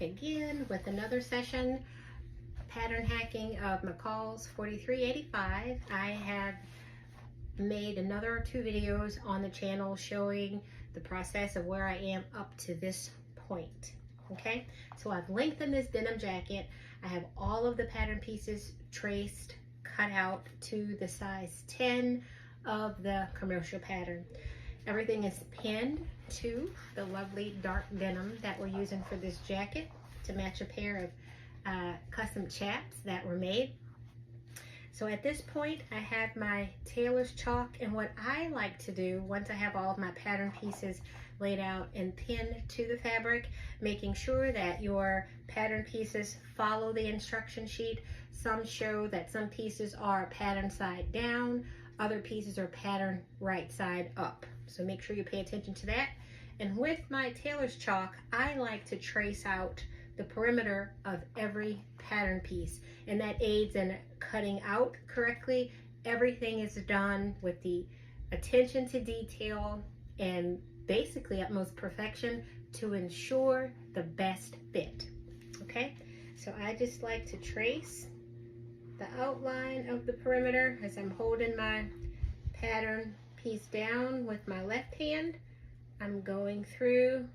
again with another session, pattern hacking of McCalls 4385. I have made another 2 videos on the channel showing the process of where I am up to this point. Okay, so I've lengthened this denim jacket. I have all of the pattern pieces traced, cut out to the size 10 of the commercial pattern. Everything is pinned to the lovely dark denim that we're using for this jacket to match a pair of custom chaps that were made. So at this point, I have my tailor's chalk, and what I like to do once I have all of my pattern pieces laid out and pinned to the fabric, making sure that your pattern pieces follow the instruction sheet. Some show that some pieces are pattern side down, other pieces are pattern right side up. So make sure you pay attention to that. And with my tailor's chalk, I like to trace out the perimeter of every pattern piece, and that aids in cutting out correctly. Everything is done with the attention to detail and basically utmost perfection to ensure the best fit. Okay, so I just like to trace the outline of the perimeter as I'm holding my pattern piece down with my left hand. I'm going through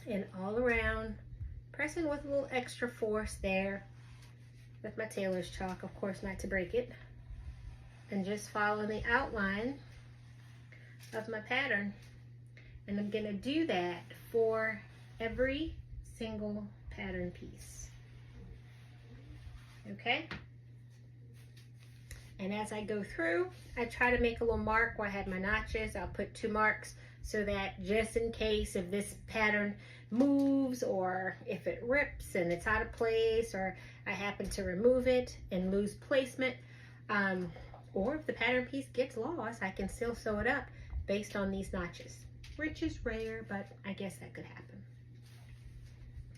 and all around, pressing with a little extra force there with my tailor's chalk, of course not to break it, and just follow the outline of my pattern. And I'm going to do that for every single pattern piece. Okay? And as I go through, I try to make a little mark where I have my notches. I'll put 2 marks so that just in case if this pattern moves or if it rips and it's out of place, or I happen to remove it and lose placement, or if the pattern piece gets lost, I can still sew it up based on these notches, which is rare, but I guess that could happen.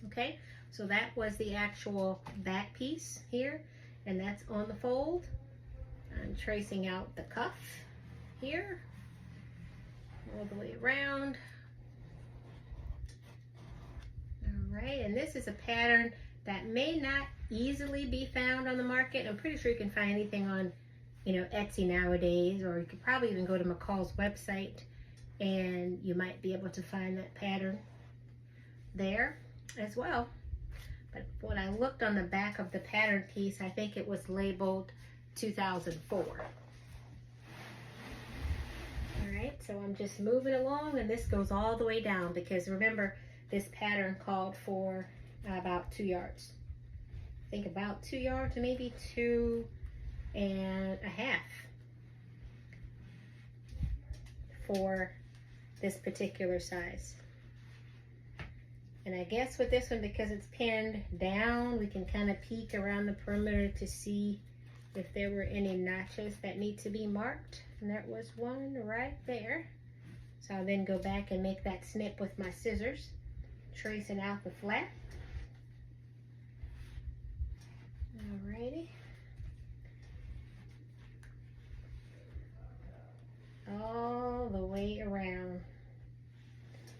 Okay, so that was the actual back piece here, and that's on the fold. I'm tracing out the cuff here, all the way around. All right, and this is a pattern that may not easily be found on the market. I'm pretty sure you can find anything on, Etsy nowadays, or you could probably even go to McCall's website and you might be able to find that pattern there as well. But when I looked on the back of the pattern piece, I think it was labeled 2004. All right, so I'm just moving along, and this goes all the way down because remember, this pattern called for about 2 yards. I think about 2 yards, or maybe 2.5 for this particular size. And I guess with this one, because it's pinned down, we can kind of peek around the perimeter to see if there were any notches that need to be marked. And there was one right there. So I'll then go back and make that snip with my scissors, tracing out the flap. Alrighty. All the way around.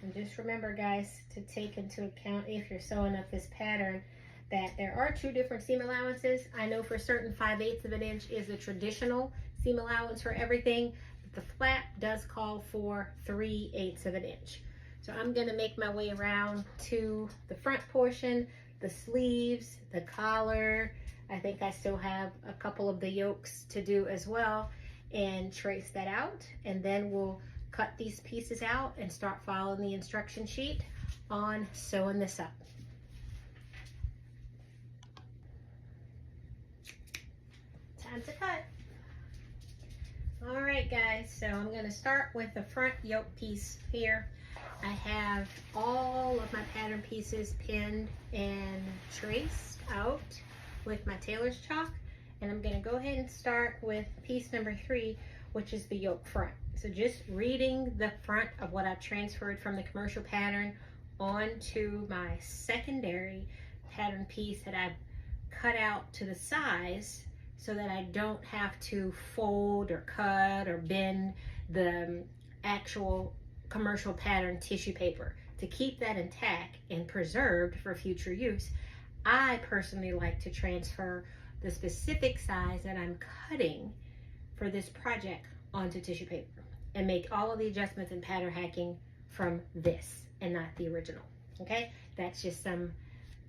And just remember, guys, to take into account if you're sewing up this pattern that there are 2 different seam allowances. I know for certain 5/8 of an inch is the traditional seam allowance for everything, but the flap does call for 3/8 of an inch. So I'm going to make my way around to the front portion, the sleeves, the collar. I think I still have a couple of the yokes to do as well, and trace that out, and then we'll cut these pieces out and start following the instruction sheet on sewing this up. Time to cut. All right, guys, so I'm going to start with the front yoke piece here. I have all of my pattern pieces pinned and traced out with my tailor's chalk, and I'm going to go ahead and start with piece number 3, which is the yoke front. So just reading the front of what I've transferred from the commercial pattern onto my secondary pattern piece that I've cut out to the size so that I don't have to fold or cut or bend the actual commercial pattern tissue paper. to keep that intact and preserved for future use, I personally like to transfer the specific size that I'm cutting for this project onto tissue paper and make all of the adjustments and pattern hacking from this and not the original. Okay, that's just some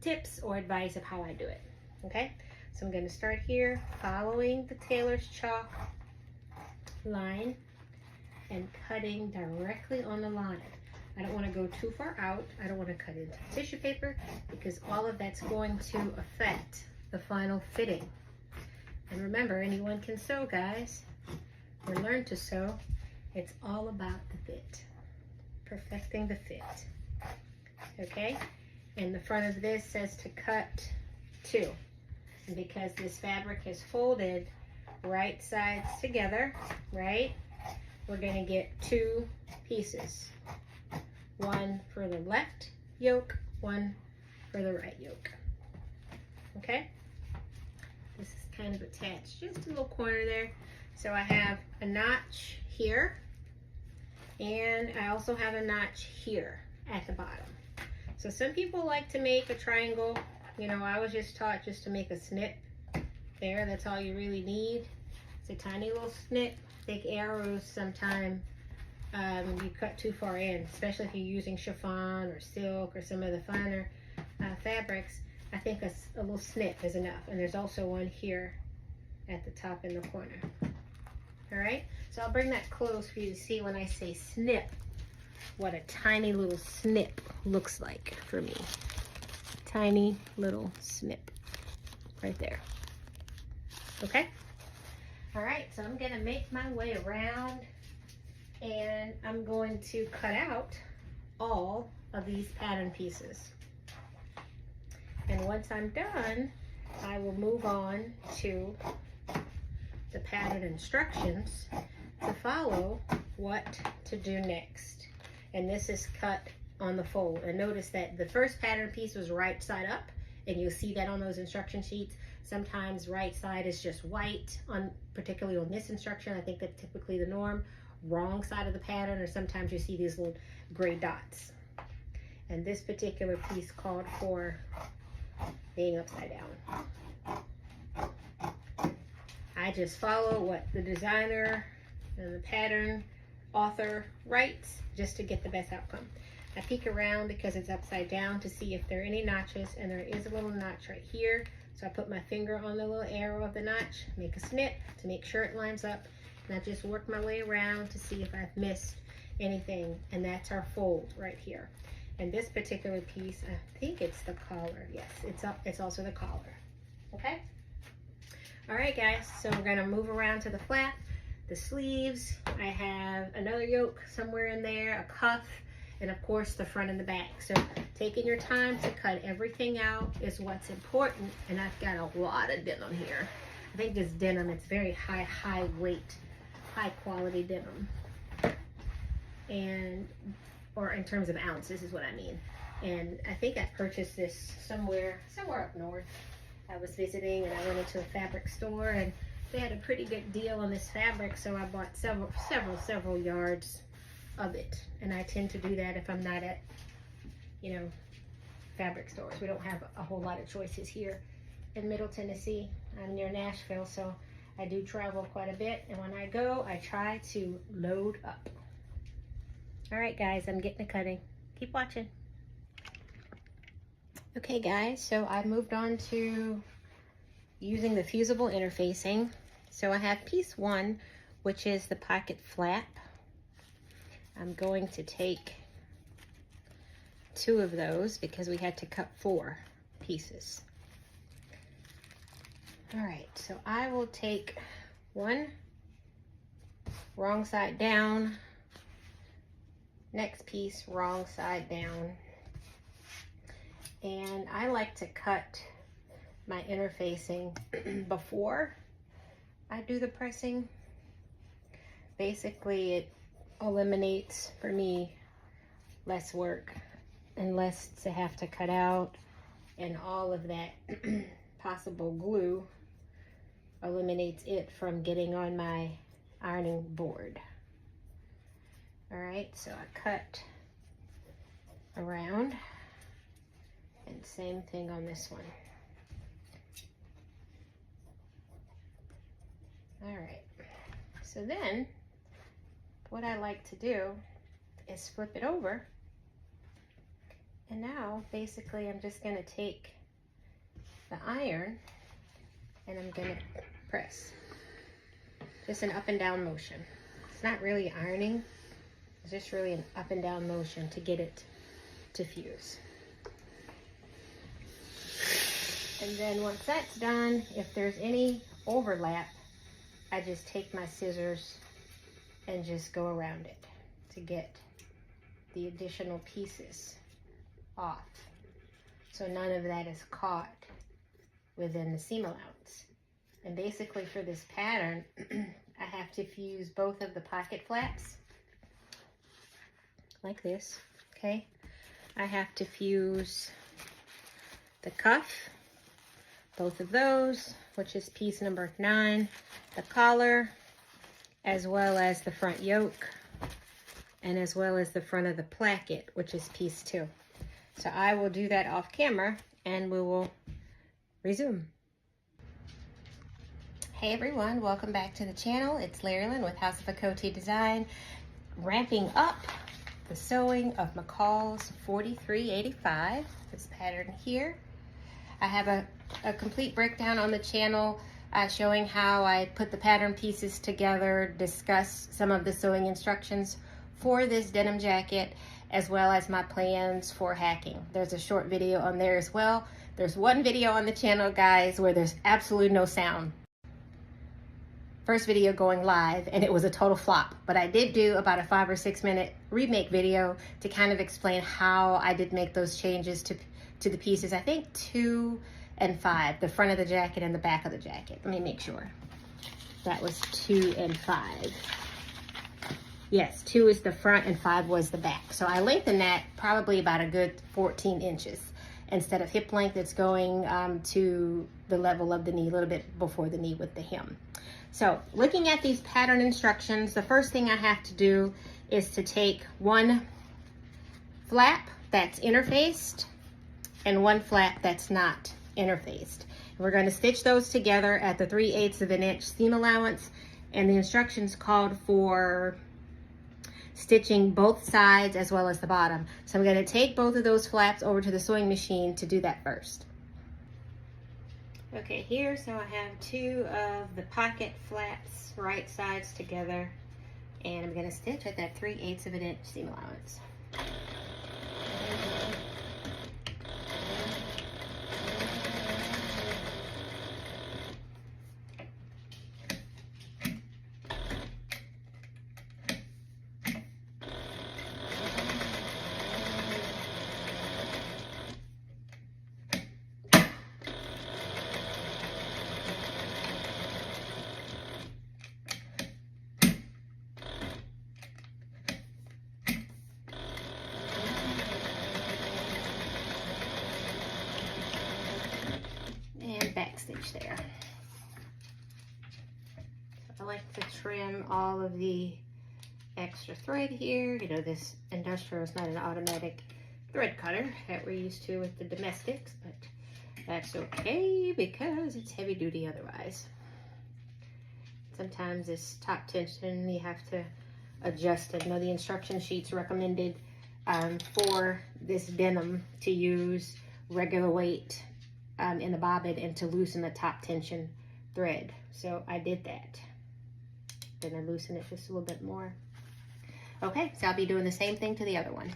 tips or advice of how I do it. Okay, so I'm going to start here following the tailor's chalk line and cutting directly on the line. I don't want to go too far out. I don't want to cut into tissue paper because all of that's going to affect the final fitting. And remember, anyone can sew, guys, or learn to sew. It's all about the fit, perfecting the fit. Okay, and the front of this says to cut 2. And because this fabric is folded right sides together, right, we're going to get 2 pieces. One for the left yoke, one for the right yoke. Okay, this is kind of attached, just a little corner there. So I have a notch here, and I also have a notch here at the bottom. So some people like to make a triangle. You know, I was just taught just to make a snip there. That's all you really need. It's a tiny little snip. Thick arrows sometimes you cut too far in, especially if you're using chiffon or silk or some of the finer fabrics. I think a little snip is enough. And there's also one here at the top in the corner. All right, so I'll bring that close for you to see when I say snip, what a tiny little snip looks like for me. Tiny little snip right there. Okay, all right, so I'm gonna make my way around and I'm going to cut out all of these pattern pieces. And once I'm done, I will move on to the pattern instructions to follow what to do next. And this is cut on the fold. And notice that the first pattern piece was right side up, and you'll see that on those instruction sheets. Sometimes right side is just white, particularly on this instruction. I think that's typically the norm. Wrong side of the pattern, or sometimes you see these little gray dots. And this particular piece called for being upside down. I just follow what the designer and the pattern author writes just to get the best outcome. I peek around because it's upside down to see if there are any notches, and there is a little notch right here. So I put my finger on the little arrow of the notch, make a snip to make sure it lines up, and I just work my way around to see if I've missed anything. And that's our fold right here. And this particular piece, I think it's the collar. Yes, it's also the collar. Okay. All right, guys, so we're gonna move around to the flap, the sleeves. I have another yoke somewhere in there, a cuff, and of course the front and the back. So taking your time to cut everything out is what's important. And I've got a lot of denim here. I think this denim, it's very high weight, high quality denim. Or in terms of ounces is what I mean. And I think I purchased this somewhere up north. I was visiting and I went into a fabric store and they had a pretty good deal on this fabric, so I bought several yards of it. And I tend to do that if I'm not at, you know, fabric stores. We don't have a whole lot of choices here in Middle Tennessee. I'm near Nashville, so I do travel quite a bit. And when I go, I try to load up. All right, guys, I'm getting to cutting. Keep watching. Okay, guys, so I moved on to using the fusible interfacing. So I have piece 1, which is the pocket flap. I'm going to take 2 of those because we had to cut 4 pieces. All right, so I will take 1 wrong side down, next piece wrong side down, and I like to cut my interfacing before I do the pressing. Basically, it eliminates for me less work and less to have to cut out, and all of that possible glue eliminates it from getting on my ironing board. All right, so I cut around, and same thing on this one. All right, so then what I like to do is flip it over, and now basically I'm just going to take the iron and I'm going to press. Just an up and down motion. It's not really ironing, it's just really an up and down motion to get it to fuse. And then once that's done, if there's any overlap, I just take my scissors and just go around it to get the additional pieces off, so none of that is caught within the seam allowance. And basically for this pattern, I have to fuse both of the pocket flaps like this, okay? I have to fuse the cuff, both of those, which is piece number 9, the collar, as well as the front yoke, and as well as the front of the placket, which is piece 2. So I will do that off camera and we will resume. Hey everyone, welcome back to the channel. It's Larry with House of Cote Design, ramping up the sewing of McCalls 4385, this pattern here. I have a complete breakdown on the channel showing how I put the pattern pieces together, discuss some of the sewing instructions for this denim jacket, as well as my plans for hacking. There's a short video on there as well. There's one video on the channel, guys, where there's absolutely no sound. First video going live, and it was a total flop, but I did do about a 5 or 6 minute remake video to kind of explain how I did make those changes to the pieces. I think 2 and 5, the front of the jacket and the back of the jacket. Let me make sure. That was 2 and 5. Yes, 2 is the front and 5 was the back. So I lengthened that probably about a good 14 inches. Instead of hip length, it's going to the level of the knee, a little bit before the knee with the hem. So looking at these pattern instructions, the first thing I have to do is to take one flap that's interfaced and one flap that's not interfaced. We're going to stitch those together at the 3/8 of an inch seam allowance, and the instructions called for stitching both sides as well as the bottom. So I'm going to take both of those flaps over to the sewing machine to do that first. Okay, here, so I have 2 of the pocket flaps, right sides together, and I'm going to stitch at that 3/8 of an inch seam allowance. Backstitch there. So I like to trim all of the extra thread here. You know, this industrial is not an automatic thread cutter that we're used to with the domestics, but that's okay because it's heavy duty otherwise. Sometimes this top tension you have to adjust it. You know, the instruction sheets recommended for this denim to use regular weight in the bobbin and to loosen the top tension thread. So I did that. Then I loosen it just a little bit more. Okay, so I'll be doing the same thing to the other one.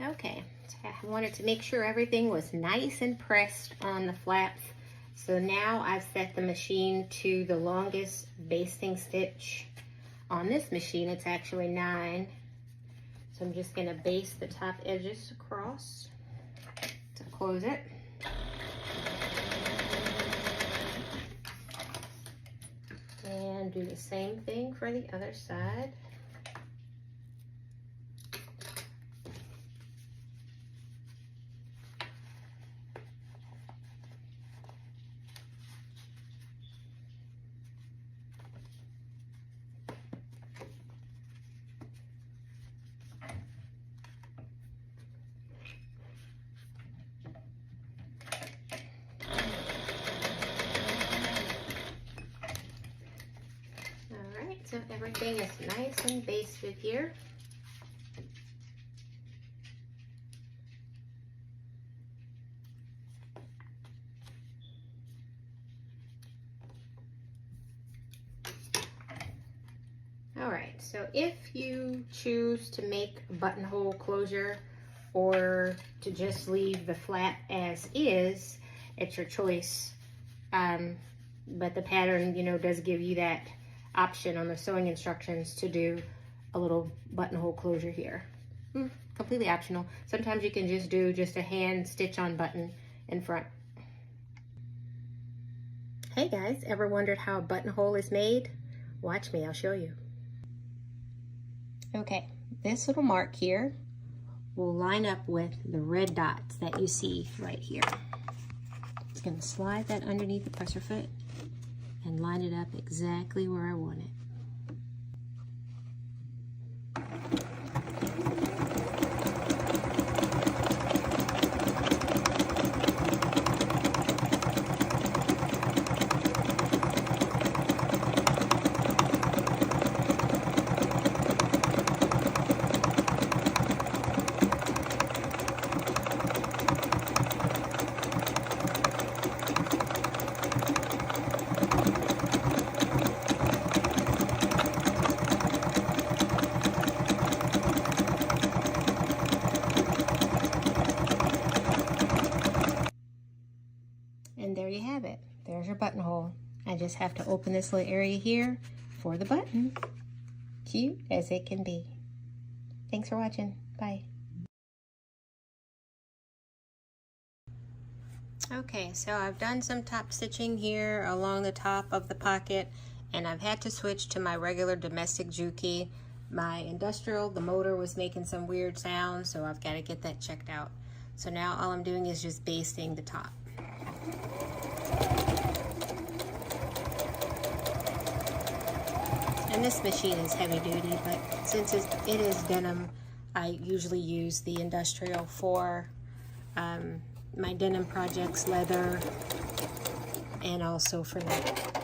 Okay, so I wanted to make sure everything was nice and pressed on the flaps. So now I've set the machine to the longest basting stitch. On this machine, it's actually 9. So I'm just gonna baste the top edges across to close it. And do the same thing for the other side. everything is nice and basted here. Alright, so if you choose to make a buttonhole closure or to just leave the flap as is, it's your choice. But the pattern, you know, does give you that option on the sewing instructions to do a little buttonhole closure here. Completely optional. Sometimes you can just do just a hand stitch on button in front. Hey guys, ever wondered how a buttonhole is made? Watch me, I'll show you. Okay, this little mark here will line up with the red dots that you see right here. It's going to slide that underneath the presser foot and line it up exactly where I want it. And there you have it. There's your buttonhole. I just have to open this little area here for the button. Cute as it can be. Thanks for watching. Bye. Okay, so I've done some top stitching here along the top of the pocket, and I've had to switch to my regular domestic Juki. My industrial, the motor was making some weird sounds, so I've got to get that checked out. So now all I'm doing is just basting the top. And this machine is heavy duty, but since it is denim, I usually use the industrial for my denim projects, leather, and also for that.